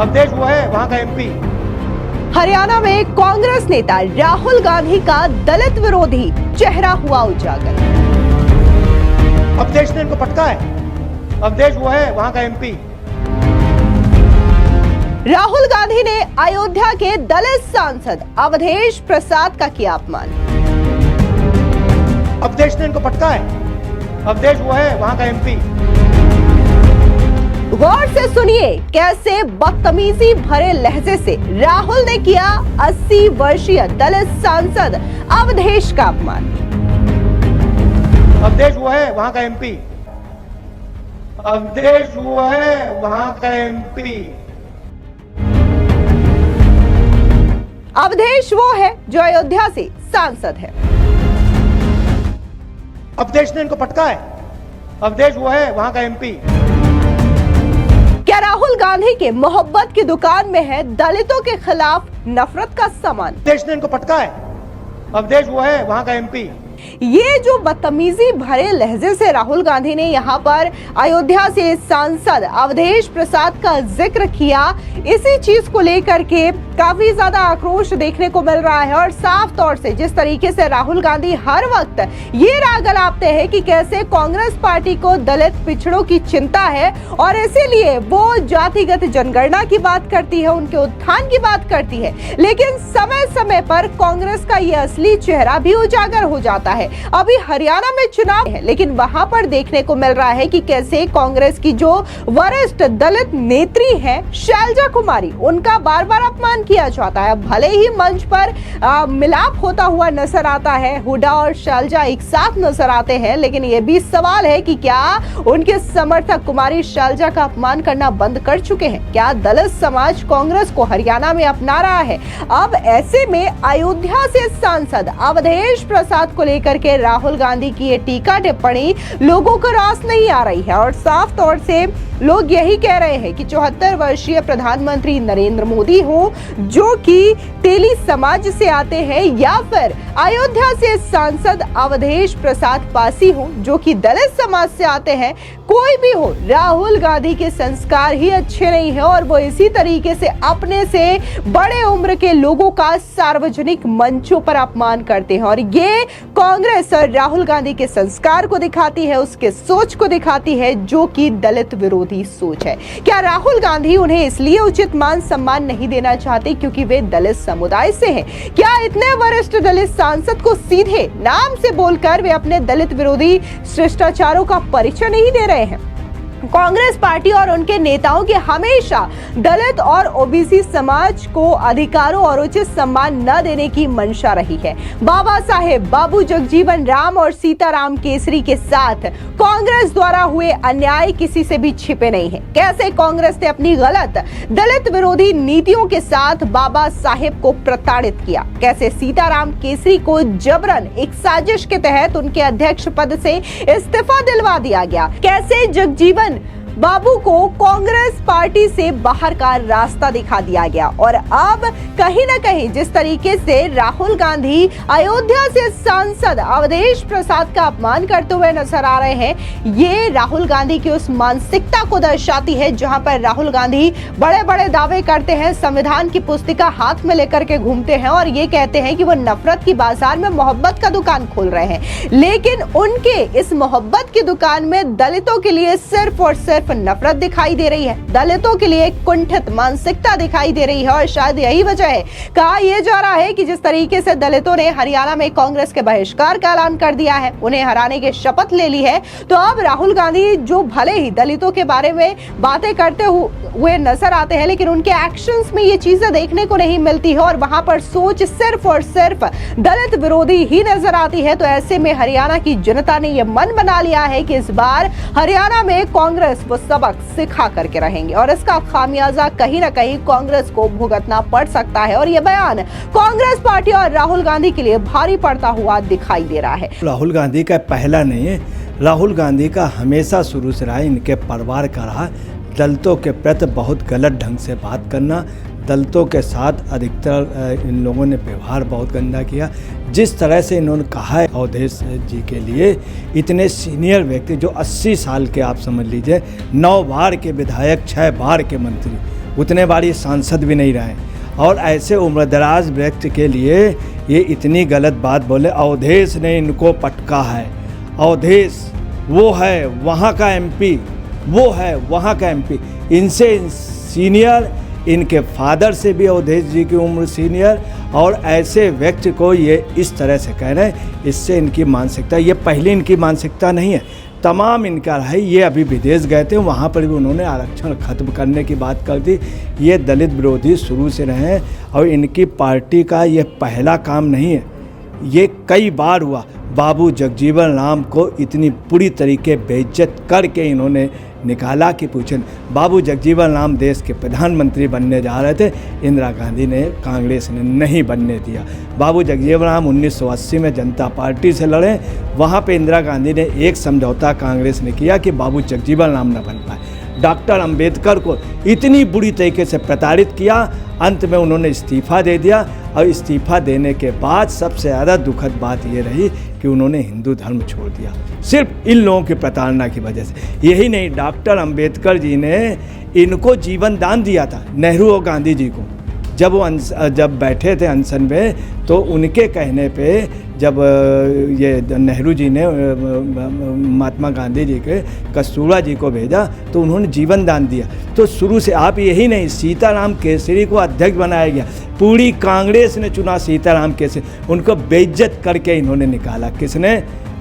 अवधेश वो है वहां का एमपी। हरियाणा में कांग्रेस नेता राहुल गांधी का दलित विरोधी चेहरा हुआ उजागर। अवधेश ने इनको पटका है। अवधेश वो है वहां का एमपी। राहुल गांधी ने अयोध्या के दलित सांसद अवधेश प्रसाद का किया अपमान। अवधेश ने इनको पटका है। अवधेश वो है वहां का एमपी। गौर से सुनिए कैसे बदतमीजी भरे लहजे से राहुल ने किया 80 वर्षीय दलित सांसद अवधेश का अपमान। अवधेश वो है वहां का एमपी। अवधेश वो है वहां का एमपी। अवधेश वो है जो अयोध्या से सांसद है। अवधेश ने इनको पटका है। अवधेश वो है वहां का एमपी। क्या राहुल गांधी के मोहब्बत की दुकान में है दलितों के खिलाफ नफरत का सामान? अवधेश ने इनको पटका है। अवधेश वो है वहां का एमपी। ये जो बदतमीजी भरे लहजे से राहुल गांधी ने यहाँ पर अयोध्या से सांसद अवधेश प्रसाद का जिक्र किया, इसी चीज को लेकर के काफी ज्यादा आक्रोश देखने को मिल रहा है। और साफ तौर से जिस तरीके से राहुल गांधी हर वक्त ये राग अलापते हैं कि कैसे कांग्रेस पार्टी को दलित पिछड़ों की चिंता है और इसीलिए वो जातिगत जनगणना की बात करती है, उनके उत्थान की बात करती है, लेकिन समय समय पर कांग्रेस का ये असली चेहरा भी उजागर हो जाता है। अभी हरियाणा में चुनाव है, लेकिन वहां पर देखने को मिल रहा है कि कैसे कांग्रेस की जो वरिष्ठ दलित नेत्री है शैलजा कुमारी, उनका बार बार अपमान किया जाता है। भले ही मंच पर मिलाप होता हुआ नजर आता है, हुड्डा और शैलजा एक साथ नजर आते हैं, लेकिन यह भी सवाल है कि क्या उनके समर्थक कुमारी शैलजा का अपमान करना बंद कर चुके हैं? क्या दलित समाज कांग्रेस को हरियाणा में अपना रहा है? अब ऐसे में अयोध्या से सांसद अवधेश प्रसाद को लेकर के राहुल गांधी की ये टीका टिप्पणी लोगों को रास नहीं आ रही है और साफ तौर से लोग यही कह रहे हैं कि 74 वर्षीय प्रधानमंत्री नरेंद्र मोदी हो जो कि तेली समाज से आते हैं, या फिर अयोध्या से सांसद अवधेश प्रसाद पासी हो जो कि दलित समाज से आते हैं, कोई भी हो, राहुल गांधी के संस्कार ही अच्छे नहीं है और वो इसी तरीके से अपने से बड़े उम्र के लोगों का सार्वजनिक मंचों पर अपमान करते हैं। और ये कांग्रेस और राहुल गांधी के संस्कार को दिखाती है, उसके सोच को दिखाती है जो कि दलित विरोधी सोच है। क्या राहुल गांधी उन्हें इसलिए उचित मान सम्मान नहीं देना चाहते क्योंकि वे दलित समुदाय से हैं? क्या इतने वरिष्ठ दलित सांसद को सीधे नाम से बोलकर वे अपने दलित विरोधी शिष्टाचारों का परिचय नहीं दे रहे हैं? कांग्रेस पार्टी और उनके नेताओं की हमेशा दलित और ओबीसी समाज को अधिकारों और उचित सम्मान न देने की मंशा रही है। बाबा साहेब बाबू जगजीवन राम और सीताराम केसरी के साथ कांग्रेस द्वारा हुए अन्याय किसी से भी छिपे नहीं है। कैसे कांग्रेस ने अपनी गलत दलित विरोधी नीतियों के साथ बाबा साहेब को प्रताड़ित किया, कैसे सीताराम केसरी को जबरन एक साजिश के तहत उनके अध्यक्ष पद से इस्तीफा दिलवा दिया गया, कैसे जगजीवन बाबू को कांग्रेस पार्टी से बाहर का रास्ता दिखा दिया गया। और अब कहीं ना कहीं जिस तरीके से राहुल गांधी अयोध्या से सांसद अवधेश प्रसाद का अपमान करते हुए नजर आ रहे हैं, ये राहुल गांधी की उस मानसिकता को दर्शाती है जहां पर राहुल गांधी बड़े बड़े दावे करते हैं, संविधान की पुस्तिका हाथ में लेकर के घूमते हैं और ये कहते हैं कि वो नफरत की बाजार में मोहब्बत का दुकान खोल रहे हैं, लेकिन उनके इस मोहब्बत की दुकान में दलितों के लिए सिर्फ और सिर्फ नफरत दिखाई दे रही है, दलितों के लिए कुंठित मानसिकता दिखाई दे रही है। और शायद यही वजह है, कहा यह जा रहा है कि जिस तरीके से दलितों ने हरियाणा में कांग्रेस के बहिष्कार का ऐलान कर दिया है, उन्हें हराने की शपथ ले ली है, तो अब राहुल गांधी जो भले ही दलितों के बारे में बातें करते हुए नजर आते हैं, लेकिन उनके एक्शंस में ये चीजें देखने को नहीं मिलती है और वहां पर सोच सिर्फ और सिर्फ दलित विरोधी ही नजर आती है। तो ऐसे में हरियाणा की जनता ने यह मन बना लिया है कि इस बार हरियाणा में कांग्रेस वो सबक सिखा करके रहेंगे और इसका खामियाजा कहीं ना कहीं कांग्रेस को भुगतना पड़ सकता है। और यह बयान कांग्रेस पार्टी और राहुल गांधी के लिए भारी पड़ता हुआ दिखाई दे रहा है। राहुल गांधी का पहला नहीं है, राहुल गांधी का हमेशा शुरू से रहा, इनके परिवार का रहा दलितों के प्रति बहुत गलत ढंग से बात करना, दलितों के साथ अधिकतर इन लोगों ने व्यवहार बहुत गंदा किया। जिस तरह से इन्होंने कहा है अवधेश जी के लिए, इतने सीनियर व्यक्ति जो 80 साल के, आप समझ लीजिए 9 बार के विधायक, 6 बार के मंत्री, उतने बार ये सांसद भी नहीं रहे, और ऐसे उम्रदराज व्यक्ति के लिए ये इतनी गलत बात बोले। अवधेश ने इनको पटका है। अवधेश वो है वहाँ का एमपी, वो है वहाँ का एमपी, इनसे सीनियर, इनके फादर से भी अवधेश जी की उम्र सीनियर, और ऐसे व्यक्ति को ये इस तरह से कह रहे हैं, इससे इनकी मानसिकता, ये पहले इनकी मानसिकता नहीं है, तमाम इनका है। ये अभी विदेश गए थे, वहाँ पर भी उन्होंने आरक्षण खत्म करने की बात कर दी। ये दलित विरोधी शुरू से रहे हैं, और इनकी पार्टी का ये पहला काम नहीं है, ये कई बार हुआ। बाबू जगजीवन राम को इतनी बुरी तरीके बेइज्जत करके इन्होंने निकाला कि पूछें। बाबू जगजीवन राम देश के प्रधानमंत्री बनने जा रहे थे, इंदिरा गांधी ने, कांग्रेस ने नहीं बनने दिया। बाबू जगजीवन राम 1980 में जनता पार्टी से लड़े, वहाँ पे इंदिरा गांधी ने एक समझौता कांग्रेस ने किया कि बाबू जगजीवन राम न बन पाए। डॉक्टर अंबेडकर को इतनी बुरी तरीके से प्रताड़ित किया, अंत में उन्होंने इस्तीफ़ा दे दिया, और इस्तीफ़ा देने के बाद सबसे ज़्यादा दुखद बात ये रही कि उन्होंने हिंदू धर्म छोड़ दिया, सिर्फ इन लोगों की प्रताड़ना की वजह से। यही नहीं, डॉक्टर अंबेडकर जी ने इनको जीवन दान दिया था, नेहरू और गांधी जी को। जब बैठे थे अनशन में, तो उनके कहने पे जब ये नेहरू जी ने महात्मा गांधी जी के कस्तूरबा जी को भेजा, तो उन्होंने जीवन दान दिया। तो शुरू से आप यही नहीं, सीताराम केसरी को अध्यक्ष बनाया गया, पूरी कांग्रेस ने चुना सीताराम केसरी, उनको बेइज्जत करके इन्होंने निकाला। किसने?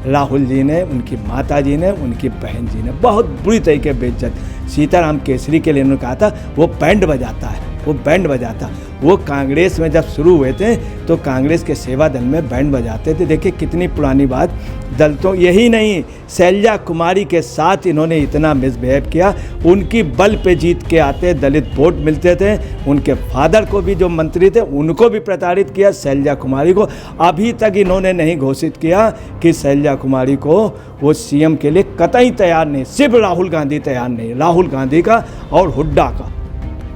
राहुल जी ने, उनकी माता जी ने, उनकी बहन जी ने, बहुत बुरी तरीके बेइज्जत। सीताराम केसरी के लिए उन्होंने कहा था वो बैंड बजाता है, वो बैंड बजाता। वो कांग्रेस में जब शुरू हुए थे तो कांग्रेस के सेवा दल में बैंड बजाते थे। देखिए कितनी पुरानी बात। दलितों, यही नहीं, शैलजा कुमारी के साथ इन्होंने इतना मिसबिहेव किया, उनकी बल पे जीत के आते दलित वोट मिलते थे। उनके फादर को भी, जो मंत्री थे, उनको भी प्रताड़ित किया, शैलजा कुमारी को। अभी तक इन्होंने नहीं घोषित किया कि शैलजा कुमारी को वो सीएम के लिए कतई तैयार नहीं, सिर्फ राहुल गांधी तैयार नहीं, राहुल गांधी का और हुड्डा का,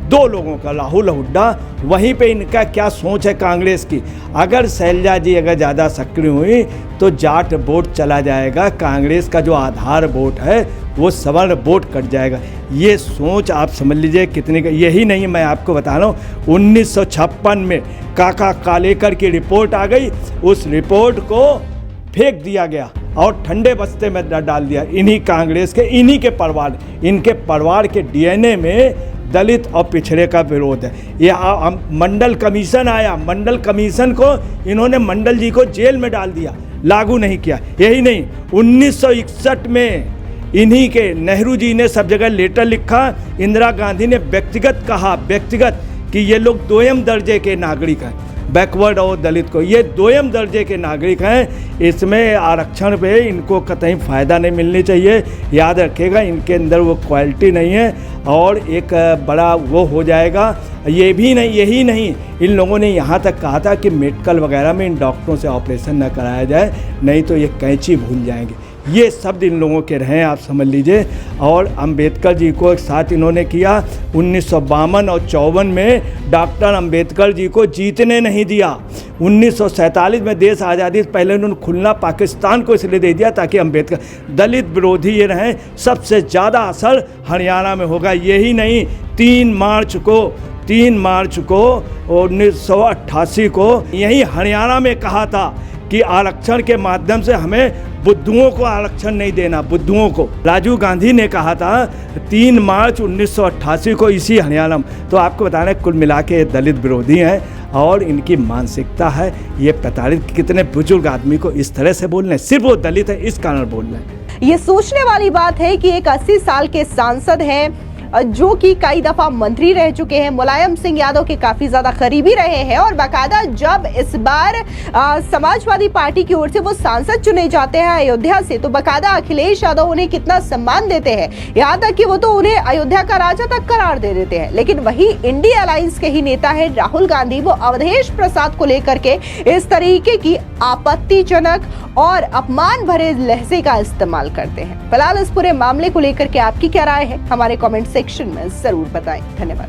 दो लोगों का, राहुल हुड्डा। वहीं पे इनका क्या सोच है कांग्रेस की, अगर शैलजा जी अगर ज़्यादा सक्रिय हुई तो जाट वोट चला जाएगा, कांग्रेस का जो आधार वोट है वो सवर्ण वोट कट जाएगा। ये सोच आप समझ लीजिए कितनी का। यही नहीं, मैं आपको बता रहा हूँ, 1956 में काका कालेकर की रिपोर्ट आ गई, उस रिपोर्ट को फेंक दिया गया और ठंडे बस्ते में डाल दिया। इन्हीं कांग्रेस के, इन्हीं के परिवार, इनके परिवार के डीएनए में दलित और पिछड़े का विरोध है। ये मंडल कमीशन आया, मंडल कमीशन को इन्होंने, मंडल जी को जेल में डाल दिया, लागू नहीं किया। यही नहीं, 1961 में इन्हीं के नेहरू जी ने सब जगह लेटर लिखा, इंदिरा गांधी ने व्यक्तिगत कहा, व्यक्तिगत, कि ये लोग दोयम दर्जे के नागरिक हैं, बैकवर्ड और दलित को, ये दोयम दर्जे के नागरिक हैं, इसमें आरक्षण पे इनको कतई फ़ायदा नहीं मिलनी चाहिए। याद रखिएगा, इनके अंदर वो क्वालिटी नहीं है, और एक बड़ा वो हो जाएगा। ये भी नहीं, यही नहीं, इन लोगों ने यहाँ तक कहा था कि मेडिकल वगैरह में इन डॉक्टरों से ऑपरेशन न कराया जाए, नहीं तो ये कैंची भूल जाएंगे। ये शब्द इन लोगों के रहे, आप समझ लीजिए। और अंबेडकर जी को एक साथ इन्होंने किया, 1952 और 54 में डॉक्टर अंबेडकर जी को जीतने नहीं दिया। 1947 में देश आज़ादी से पहले उन्होंने खुलना पाकिस्तान को इसलिए दे दिया ताकि अंबेडकर, दलित विरोधी ये रहें। सबसे ज़्यादा असर हरियाणा में होगा। यही नहीं, 3 मार्च को 1988 को यही हरियाणा में कहा था कि आरक्षण के माध्यम से हमें बुद्धुओं को आरक्षण नहीं देना, बुद्धुओं को। राजीव गांधी ने कहा था 3 मार्च 1988 को इसी हरियाणा में। तो आपको बताना है, कुल मिला के दलित विरोधी हैं, और इनकी मानसिकता है ये प्रताड़ित। कितने बुजुर्ग आदमी को इस तरह से बोल रहे हैं, सिर्फ वो दलित है इस कारण बोल रहे हैं। ये सोचने वाली बात है कि एक 80 साल के सांसद हैं, जो कि कई दफा मंत्री रह चुके हैं, मुलायम सिंह यादव के काफी ज्यादा करीबी रहे हैं, और बाकायदा जब इस बार समाजवादी पार्टी की ओर से वो सांसद चुने जाते हैं अयोध्या से, तो बाकायदा अखिलेश यादव उन्हें कितना सम्मान देते हैं, यहाँ तक कि वो तो उन्हें अयोध्या का राजा तक करार दे देते हैं। लेकिन वही इंडिया अलायंस के ही नेता है राहुल गांधी, वो अवधेश प्रसाद को लेकर के इस तरीके की आपत्तिजनक और अपमान भरे लहजे का इस्तेमाल करते हैं। फिलहाल इस पूरे मामले को लेकर के आपकी क्या राय है, हमारे कमेंट सेक्शन में जरूर बताएं। धन्यवाद।